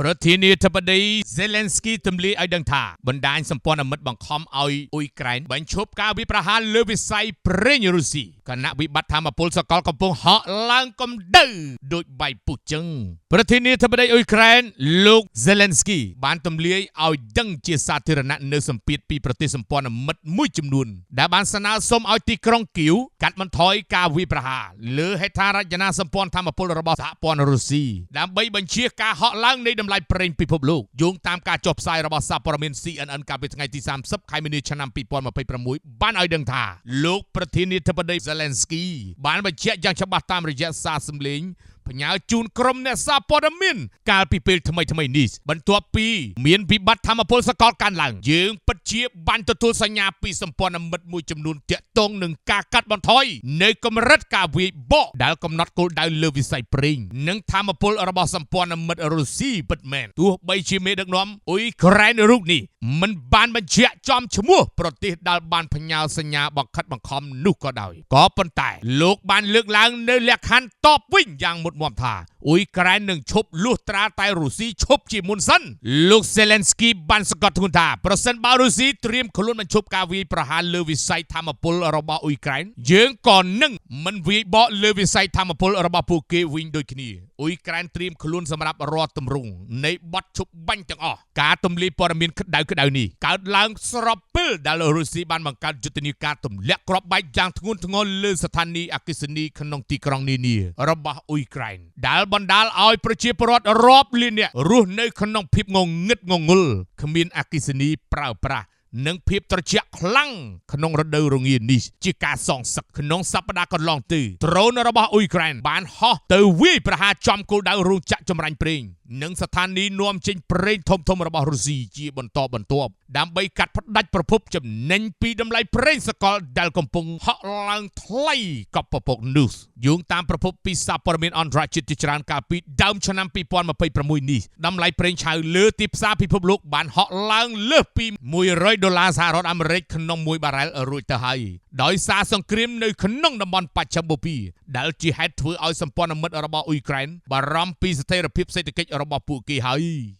ប្រធានាធិបតី Zelensky ទម្លាយឲ្យដឹងថាបណ្ដាញសម្ព័ន្ធមិត្តបង្ខំឲ្យអ៊ុយក្រែនបញ្ឈប់ការវាយប្រហារលើវិស័យប្រេងរុស្ស៊ីគណៈវិបត្តិថាមពលសកលកំពុងហក់ឡើងកម្ដៅដោយបាយពុះចឹងប្រធានាធិបតីអ៊ុយក្រែនលោក Zelensky បានទម្លាយឲ្យដឹងជាសាធារណៈនៅសម្ពាធពីប្រទេសសម្ព័ន្ធមិត្តមួយចំនួនដែលបានស្នើសុំឲ្យទីក្រុងគៀវកាត់បន្ថយការវាយប្រហារលើហេដ្ឋារចនាសម្ព័ន្ធថាមពលរបស់សហព័ន្ធរុស្ស៊ីដើម្បីបញ្ជាការហក់ឡើងនៃតម្លៃប្រេងពិភពលោកយោងតាមការចុះផ្សាយរបស់សារព័ត៌មាន CNN កាលពីថ្ងៃទី30 ខែមីនាឆ្នាំ2026បានឲ្យដឹងថាលោកប្រធានាធិបតី Zelensky បានបញ្ជាក់យ៉ាងច្បាស់តាមរយៈសារសម្លេងផ្ញើជូនក្រុមអ្នកសារព័ត៌មានកាលពីពេលថ្មីៗនេះបន្ទាប់ពីមានវិបត្តិថាមពលសកលកើនឡើងយើងពិតជាបានទទួលសញ្ញាពីសម្ព័ន្ធមិត្តមួយចំនួនទាក់ទងនឹងការកាត់បន្ថយនៅកម្រិតការវាយបកដែលកំណត់គោលដៅលើវិស័យប្រេងនិងថាមពលរបស់សម្ព័ន្ធមិត្តរុស្ស៊ីពិតមែនទោះបីជាមេដឹកនាំអ៊ុយក្រែនរូបនេះមិនបានបញ្ជាក់ចំឈ្មោះប្រទេសដែលបានផ្ញើសញ្ញាបង្ខិតបង្ខំនោះក៏ដោយក៏ប៉ុន្តែលោកបានលើកឡើងនៅលក្ខខណ្ឌតបវិញយ៉ាងមុតមាំថាអ៊ុយក្រែននឹងឈប់លុះត្រាតែរុស្ស៊ីឈប់ជាមុនសិនលោក Zelensky បានសង្កត់ធ្ងន់ថាប្រសិនបើរុស្ស៊ីត្រៀមខ្លួនបញ្ឈប់ការវាយប្រហារលើវិស័យថាមពលរបស់អ៊ុយក្រែនយើងក៏នឹងមិនវាយបកលើវិស័យថាមពលរបស់ពួកគេវិញដូចគ្នាអ៊ុយក្រែនត្រៀមខ្លួនសម្រាប់រាល់ទម្រង់នៃបទឈប់បាញ់ទាំងអស់ការទម្លាយព័ត៌មានក្តៅៗនេះកើតឡើងស្របពេលដែលរុស្ស៊ីបានបង្កើតយុទ្ធនាការទម្លាក់គ្រាប់បែកយ៉ាងធ្ងន់ធ្ងរលើស្ថានីយ៍អគ្គិសនីក្នុងទីក្រុងនានារបស់អ៊ុយក្រែនដែលបណ្ដាលឲ្យប្រជាពលរដ្ឋរាប់លាននាក់រស់នៅក្នុងភាពងងឹតងងុលគ្មានអគ្គិសនីប្រើប្រាស់និងភាពត្រជាក់ខ្លាំងក្នុងរដូវរងានេះជាការសងសឹកក្នុងសប្តាហ៍កន្លងទៅដ្រូនរបស់អ៊ុយក្រែនបានហោះទៅវាយប្រហារចំគោលដៅរោងចក្រចម្រាញ់ប្រេងនិងស្ថានីយ៍នាំចេញប្រេងធំៗរបស់រុស្ស៊ីជាបន្តបន្ទាប់ដើម្បីកាត់ផ្ដាច់ប្រភពចំណេញពីតម្លៃប្រេងសកលដែលកំពុងហក់ឡើងថ្លៃកប់ពពកនោះយោងតាមប្រភពពីសារព័ត៌មានអន្តរជាតិជាច្រើនកាលពីដើមឆ្នាំ2026នេះតម្លៃប្រេងឆៅលើទីផ្សារពិភពលោកបានហក់ឡើងលើសពី$100សហរដ្ឋអាមេរិកក្នុងមួយបារ៉ែលរួចទៅហើយដោយសារសង្គ្រាមនៅក្នុងតំបន់បច្ចឹមបូព៌ាដែលជាហេតុធ្វើឲ្យសម្ព័ន្ធមិត្តរបស់អ៊ុយក្រែនបារម្ភពីស្ថិរភាពសេដ្ឋកិច្ចរបស់ពួកគេហើយ